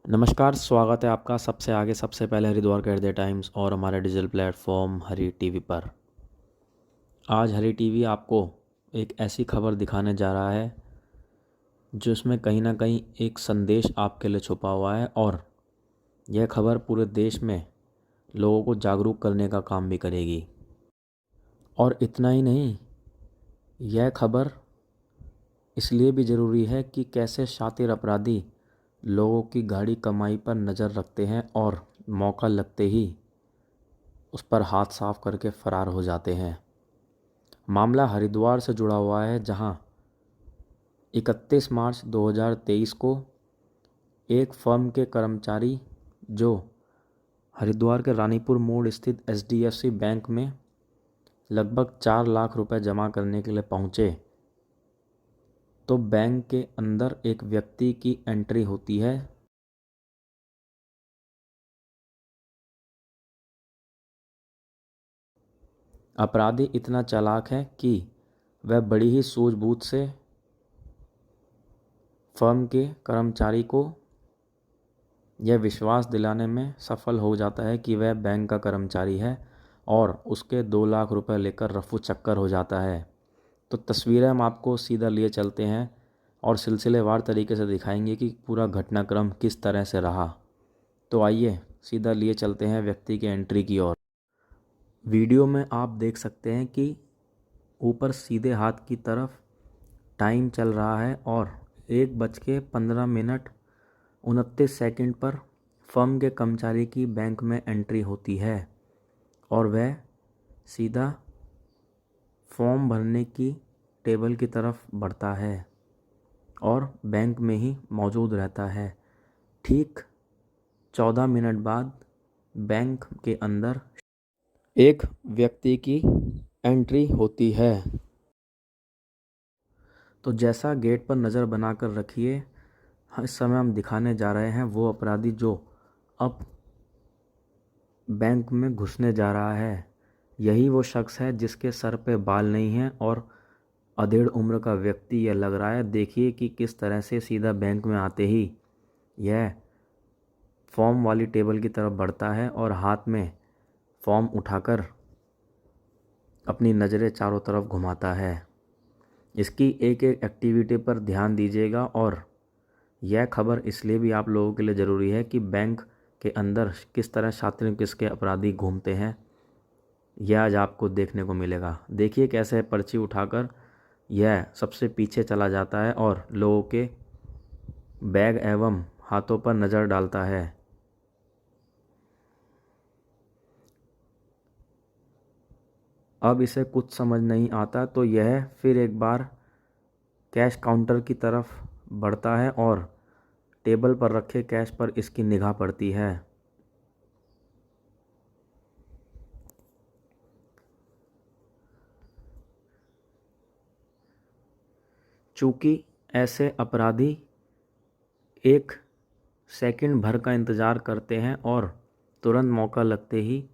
नमस्कार, स्वागत है आपका सबसे आगे सबसे पहले हरिद्वार के हृदय टाइम्स और हमारे डिजिटल प्लेटफॉर्म हरी टीवी पर। आज हरी टीवी आपको एक ऐसी खबर दिखाने जा रहा है जिसमें कहीं ना कहीं एक संदेश आपके लिए छुपा हुआ है और यह खबर पूरे देश में लोगों को जागरूक करने का काम भी करेगी। और इतना ही नहीं, यह खबर इसलिए भी ज़रूरी है कि कैसे शातिर अपराधी लोगों की गाढ़ी कमाई पर नज़र रखते हैं और मौका लगते ही उस पर हाथ साफ करके फ़रार हो जाते हैं। मामला हरिद्वार से जुड़ा हुआ है, जहां 31 मार्च 2023 को एक फर्म के कर्मचारी जो हरिद्वार के रानीपुर मोड़ स्थित एचडीएफसी बैंक में लगभग 4 लाख रुपए जमा करने के लिए पहुंचे, तो बैंक के अंदर एक व्यक्ति की एंट्री होती है। अपराधी इतना चालाक है कि वह बड़ी ही सूझबूझ से फर्म के कर्मचारी को यह विश्वास दिलाने में सफल हो जाता है कि वह बैंक का कर्मचारी है और उसके 2 लाख रुपए लेकर रफू चक्कर हो जाता है। तो तस्वीरें हम आपको सीधा लिए चलते हैं और सिलसिलेवार तरीके से दिखाएंगे कि पूरा घटनाक्रम किस तरह से रहा। तो आइए सीधा लिए चलते हैं व्यक्ति के एंट्री की ओर। वीडियो में आप देख सकते हैं कि ऊपर सीधे हाथ की तरफ टाइम चल रहा है और 1:15 पर फर्म के कर्मचारी की बैंक में एंट्री होती है और वह सीधा फॉर्म भरने की टेबल की तरफ बढ़ता है और बैंक में ही मौजूद रहता है। ठीक 14 मिनट बाद बैंक के अंदर एक व्यक्ति की एंट्री होती है। तो जैसा गेट पर नज़र बनाकर रखिए, इस समय हम दिखाने जा रहे हैं वो अपराधी जो अब बैंक में घुसने जा रहा है। यही वो शख्स है जिसके सर पे बाल नहीं हैं और अधेड़ उम्र का व्यक्ति यह लग रहा है। देखिए कि किस तरह से सीधा बैंक में आते ही यह फॉर्म वाली टेबल की तरफ बढ़ता है और हाथ में फॉर्म उठाकर अपनी नज़रें चारों तरफ घुमाता है। इसकी एक एक एक्टिविटी पर ध्यान दीजिएगा और यह खबर इसलिए भी आप लोगों के लिए ज़रूरी है कि बैंक के अंदर किस तरह शातिर किसके अपराधी घूमते हैं, यह आज आपको देखने को मिलेगा। देखिए कैसे पर्ची उठाकर यह सबसे पीछे चला जाता है और लोगों के बैग एवं हाथों पर नज़र डालता है। अब इसे कुछ समझ नहीं आता तो यह फिर एक बार कैश काउंटर की तरफ बढ़ता है और टेबल पर रखे कैश पर इसकी निगाह पड़ती है। चूँकि ऐसे अपराधी एक सेकंड भर का इंतज़ार करते हैं और तुरंत मौका लगते ही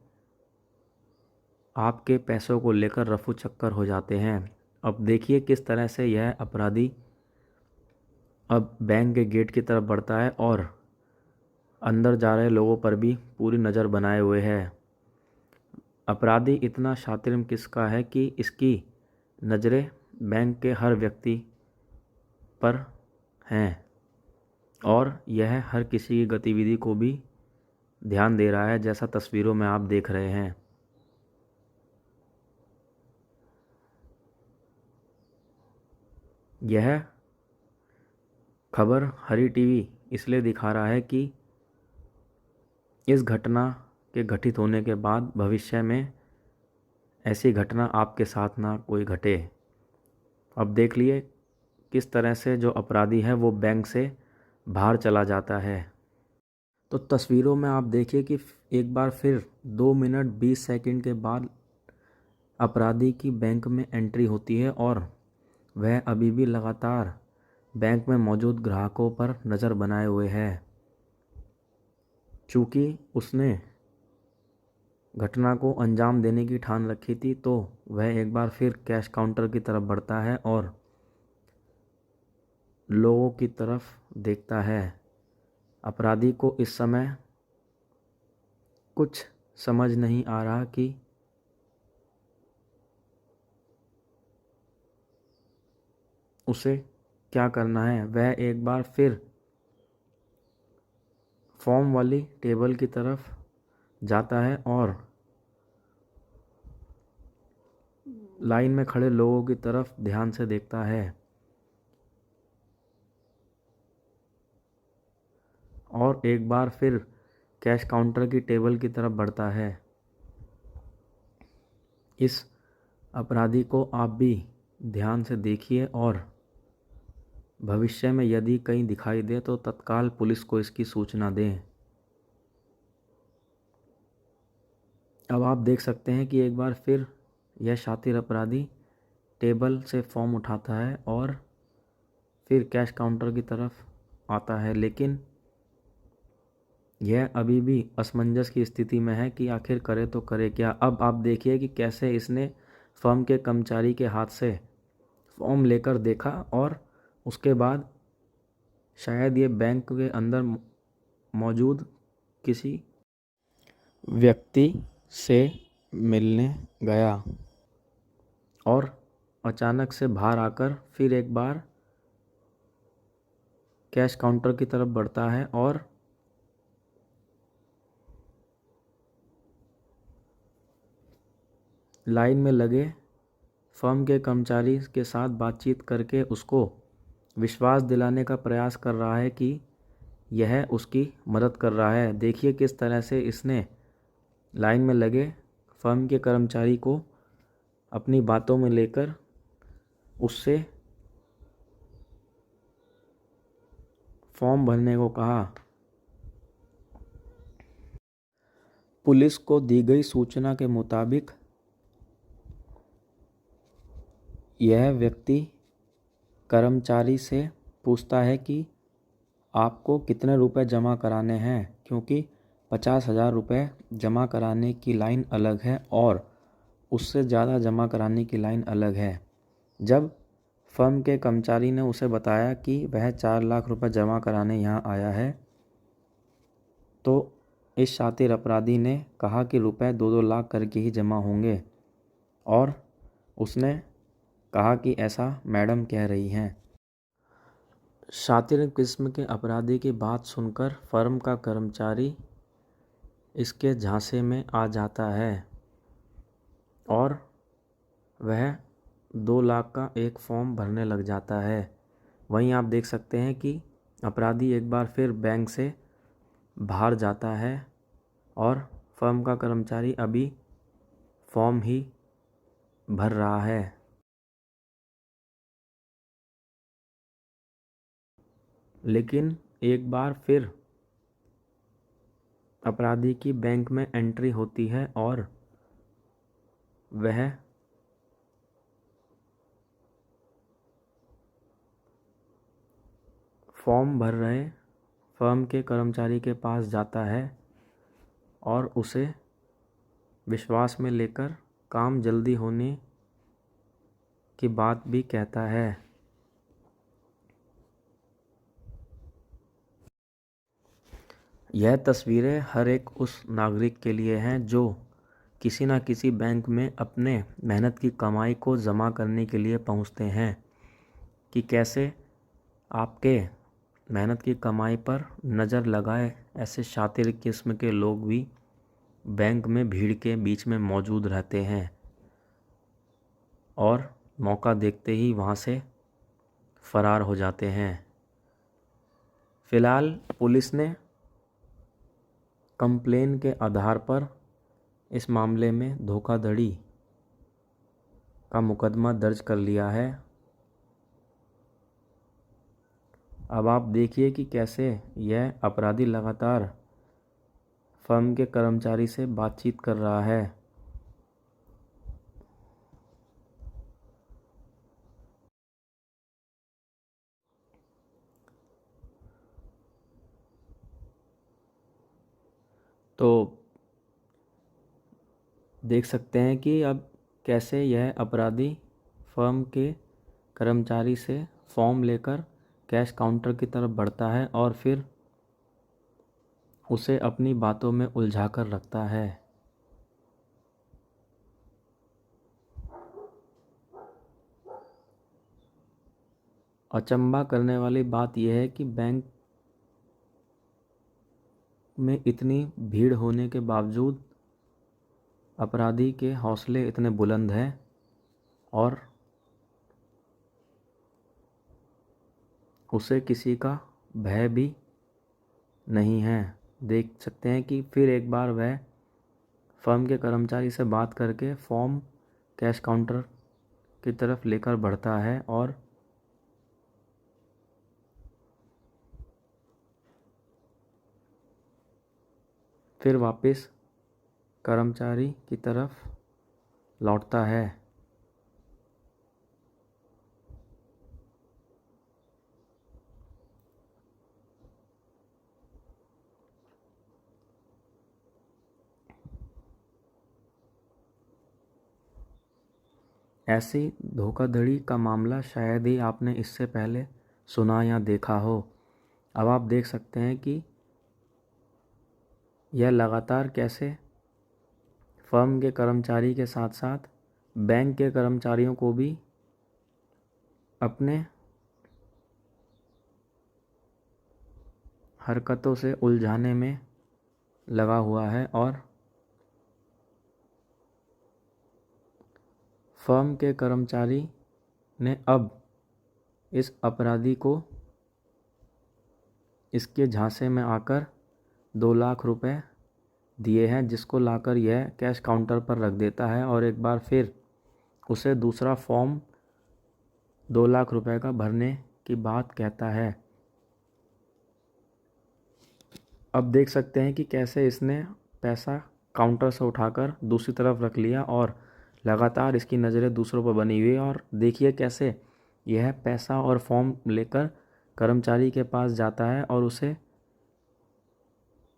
आपके पैसों को लेकर रफू चक्कर हो जाते हैं। अब देखिए किस तरह से यह अपराधी अब बैंक के गेट की तरफ बढ़ता है और अंदर जा रहे लोगों पर भी पूरी नज़र बनाए हुए है। अपराधी इतना शातिर किसका है कि इसकी नज़रें बैंक के हर व्यक्ति पर हैं और यह हर किसी की गतिविधि को भी ध्यान दे रहा है, जैसा तस्वीरों में आप देख रहे हैं। यह खबर हरी टीवी इसलिए दिखा रहा है कि इस घटना के घटित होने के बाद भविष्य में ऐसी घटना आपके साथ ना कोई घटे। अब देख लिए किस तरह से जो अपराधी है वो बैंक से बाहर चला जाता है। तो तस्वीरों में आप देखिए कि एक बार फिर 2 मिनट 20 सेकंड के बाद अपराधी की बैंक में एंट्री होती है और वह अभी भी लगातार बैंक में मौजूद ग्राहकों पर नज़र बनाए हुए है। चूँकि उसने घटना को अंजाम देने की ठान रखी थी तो वह एक बार फिर कैश काउंटर की तरफ बढ़ता है और लोगों की तरफ देखता है। अपराधी को इस समय कुछ समझ नहीं आ रहा कि उसे क्या करना है। वह एक बार फिर फॉर्म वाली टेबल की तरफ जाता है और लाइन में खड़े लोगों की तरफ ध्यान से देखता है और एक बार फिर कैश काउंटर की टेबल की तरफ बढ़ता है। इस अपराधी को आप भी ध्यान से देखिए और भविष्य में यदि कहीं दिखाई दे तो तत्काल पुलिस को इसकी सूचना दें। अब आप देख सकते हैं कि एक बार फिर यह शातिर अपराधी टेबल से फॉर्म उठाता है और फिर कैश काउंटर की तरफ आता है, लेकिन यह अभी भी असमंजस की स्थिति में है कि आखिर करे तो करे क्या। अब आप देखिए कि कैसे इसने फर्म के कर्मचारी के हाथ से फॉर्म लेकर देखा और उसके बाद शायद ये बैंक के अंदर मौजूद किसी व्यक्ति से मिलने गया और अचानक से बाहर आकर फिर एक बार कैश काउंटर की तरफ बढ़ता है और लाइन में लगे फर्म के कर्मचारी के साथ बातचीत करके उसको विश्वास दिलाने का प्रयास कर रहा है कि यह उसकी मदद कर रहा है। देखिए किस तरह से इसने लाइन में लगे फर्म के कर्मचारी को अपनी बातों में लेकर उससे फॉर्म भरने को कहा। पुलिस को दी गई सूचना के मुताबिक यह व्यक्ति कर्मचारी से पूछता है कि आपको कितने रुपए जमा कराने हैं, क्योंकि 50,000 रुपये जमा कराने की लाइन अलग है और उससे ज़्यादा जमा कराने की लाइन अलग है। जब फर्म के कर्मचारी ने उसे बताया कि वह 4 लाख रुपए जमा कराने यहाँ आया है, तो इस शातिर अपराधी ने कहा कि रुपए 2-2 लाख करके ही जमा होंगे और उसने कहा कि ऐसा मैडम कह रही हैं। शातिर किस्म के अपराधी की बात सुनकर फर्म का कर्मचारी इसके झांसे में आ जाता है और वह 2 लाख का एक फॉर्म भरने लग जाता है। वहीं आप देख सकते हैं कि अपराधी एक बार फिर बैंक से बाहर जाता है और फर्म का कर्मचारी अभी फॉर्म ही भर रहा है। लेकिन एक बार फिर अपराधी की बैंक में एंट्री होती है और वह फॉर्म भर रहे फर्म के कर्मचारी के पास जाता है और उसे विश्वास में लेकर काम जल्दी होने की बात भी कहता है। यह तस्वीरें हर एक उस नागरिक के लिए हैं जो किसी न किसी बैंक में अपने मेहनत की कमाई को जमा करने के लिए पहुंचते हैं, कि कैसे आपके मेहनत की कमाई पर नज़र लगाए ऐसे शातिर किस्म के लोग भी बैंक में भीड़ के बीच में मौजूद रहते हैं और मौका देखते ही वहाँ से फरार हो जाते हैं। फ़िलहाल पुलिस ने कंप्लेन के आधार पर इस मामले में धोखाधड़ी का मुकदमा दर्ज कर लिया है। अब आप देखिए कि कैसे यह अपराधी लगातार फर्म के कर्मचारी से बातचीत कर रहा है। तो देख सकते हैं कि अब कैसे यह अपराधी फर्म के कर्मचारी से फॉर्म लेकर कैश काउंटर की तरफ बढ़ता है और फिर उसे अपनी बातों में उलझा कर रखता है। अचंभा करने वाली बात यह है कि बैंक में इतनी भीड़ होने के बावजूद अपराधी के हौसले इतने बुलंद हैं और उसे किसी का भय भी नहीं है। देख सकते हैं कि फिर एक बार वह फर्म के कर्मचारी से बात करके फॉर्म कैश काउंटर की तरफ लेकर बढ़ता है और फिर वापस कर्मचारी की तरफ लौटता है। ऐसी धोखाधड़ी का मामला शायद ही आपने इससे पहले सुना या देखा हो। अब आप देख सकते हैं कि यह लगातार कैसे फर्म के कर्मचारी के साथ साथ बैंक के कर्मचारियों को भी अपने हरकतों से उलझाने में लगा हुआ है और फर्म के कर्मचारी ने अब इस अपराधी को इसके झांसे में आकर 2 लाख रुपए दिए हैं, जिसको लाकर यह कैश काउंटर पर रख देता है और एक बार फिर उसे दूसरा फॉर्म 2 लाख रुपए का भरने की बात कहता है। अब देख सकते हैं कि कैसे इसने पैसा काउंटर से उठाकर दूसरी तरफ रख लिया और लगातार इसकी नज़रें दूसरों पर बनी हुई है। और देखिए कैसे यह पैसा और फॉर्म लेकर कर्मचारी के पास जाता है और उसे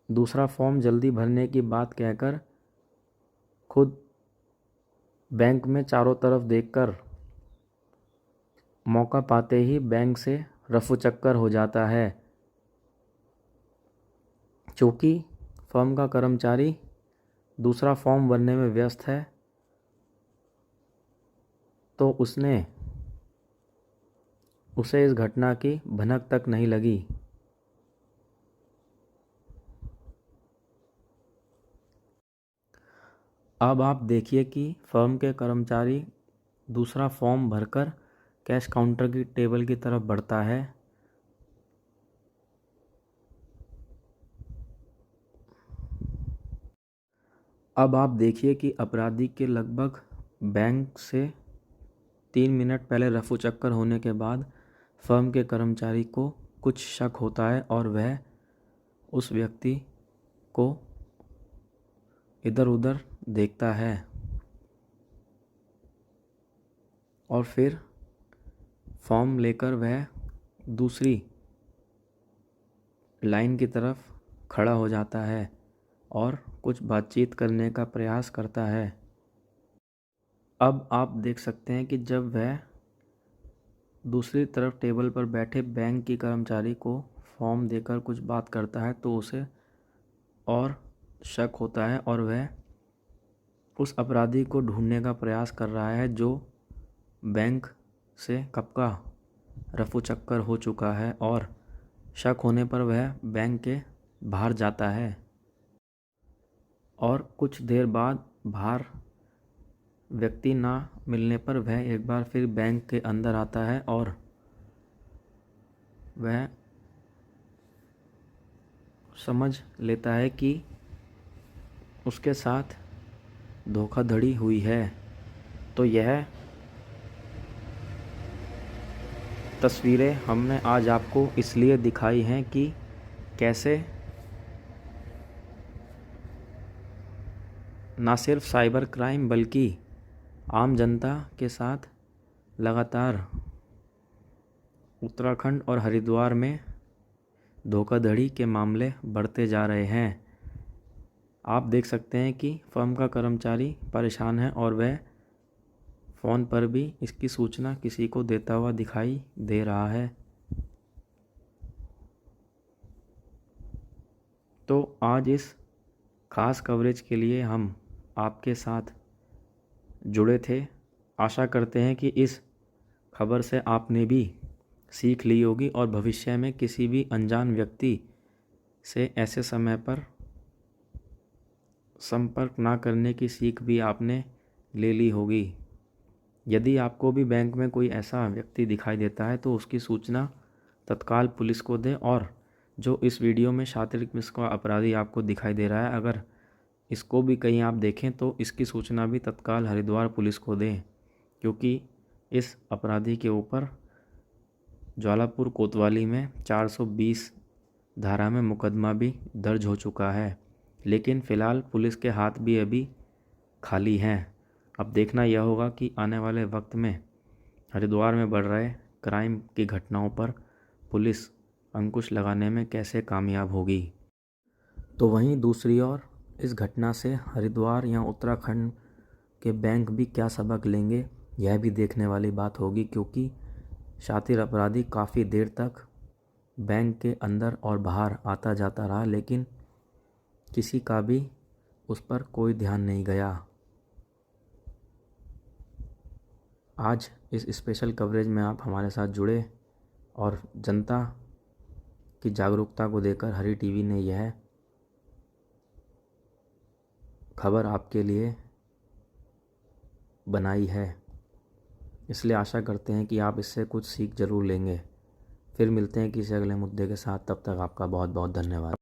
दूसरा फॉर्म जल्दी भरने की बात कहकर खुद बैंक में चारों तरफ देखकर मौका पाते ही बैंक से रफू चक्कर हो जाता है। चूँकि फर्म का कर्मचारी दूसरा फॉर्म भरने में व्यस्त है तो उसे इस घटना की भनक तक नहीं लगी। अब आप देखिए कि फर्म के कर्मचारी दूसरा फॉर्म भरकर कैश काउंटर की टेबल की तरफ बढ़ता है। अब आप देखिए कि अपराधी के लगभग बैंक से 3 मिनट पहले रफू चक्कर होने के बाद फर्म के कर्मचारी को कुछ शक होता है और वह उस व्यक्ति को इधर उधर देखता है और फिर फॉर्म लेकर वह दूसरी लाइन की तरफ खड़ा हो जाता है और कुछ बातचीत करने का प्रयास करता है। अब आप देख सकते हैं कि जब वह दूसरी तरफ टेबल पर बैठे बैंक की कर्मचारी को फॉर्म देकर कुछ बात करता है तो उसे और शक होता है और वह उस अपराधी को ढूंढने का प्रयास कर रहा है जो बैंक से कब का रफू चक्कर हो चुका है और शक होने पर वह बैंक के बाहर जाता है और कुछ देर बाद बाहर व्यक्ति ना मिलने पर वह एक बार फिर बैंक के अंदर आता है और वह समझ लेता है कि उसके साथ धोखाधड़ी हुई है। तो यह तस्वीरें हमने आज आपको इसलिए दिखाई हैं कि कैसे ना सिर्फ साइबर क्राइम बल्कि आम जनता के साथ लगातार उत्तराखंड और हरिद्वार में धोखाधड़ी के मामले बढ़ते जा रहे हैं। आप देख सकते हैं कि फर्म का कर्मचारी परेशान है और वह फ़ोन पर भी इसकी सूचना किसी को देता हुआ दिखाई दे रहा है। तो आज इस ख़ास कवरेज के लिए हम आपके साथ जुड़े थे। आशा करते हैं कि इस खबर से आपने भी सीख ली होगी और भविष्य में किसी भी अनजान व्यक्ति से ऐसे समय पर संपर्क ना करने की सीख भी आपने ले ली होगी। यदि आपको भी बैंक में कोई ऐसा व्यक्ति दिखाई देता है तो उसकी सूचना तत्काल पुलिस को दें। और जो इस वीडियो में शातिर किस्म का अपराधी आपको दिखाई दे रहा है, अगर इसको भी कहीं आप देखें तो इसकी सूचना भी तत्काल हरिद्वार पुलिस को दें, क्योंकि इस अपराधी के ऊपर ज्वालापुर कोतवाली में 420 धारा में मुकदमा भी दर्ज हो चुका है। लेकिन फ़िलहाल पुलिस के हाथ भी अभी खाली हैं। अब देखना यह होगा कि आने वाले वक्त में हरिद्वार में बढ़ रहे क्राइम की घटनाओं पर पुलिस अंकुश लगाने में कैसे कामयाब होगी। तो वहीं दूसरी ओर इस घटना से हरिद्वार या उत्तराखंड के बैंक भी क्या सबक लेंगे, यह भी देखने वाली बात होगी, क्योंकि शातिर अपराधी काफ़ी देर तक बैंक के अंदर और बाहर आता जाता रहा, लेकिन किसी का भी उस पर कोई ध्यान नहीं गया। आज इस स्पेशल कवरेज में आप हमारे साथ जुड़े और जनता की जागरूकता को देकर हरी टीवी ने यह खबर आपके लिए बनाई है। इसलिए आशा करते हैं कि आप इससे कुछ सीख ज़रूर लेंगे। फिर मिलते हैं किसी अगले मुद्दे के साथ, तब तक आपका बहुत बहुत धन्यवाद।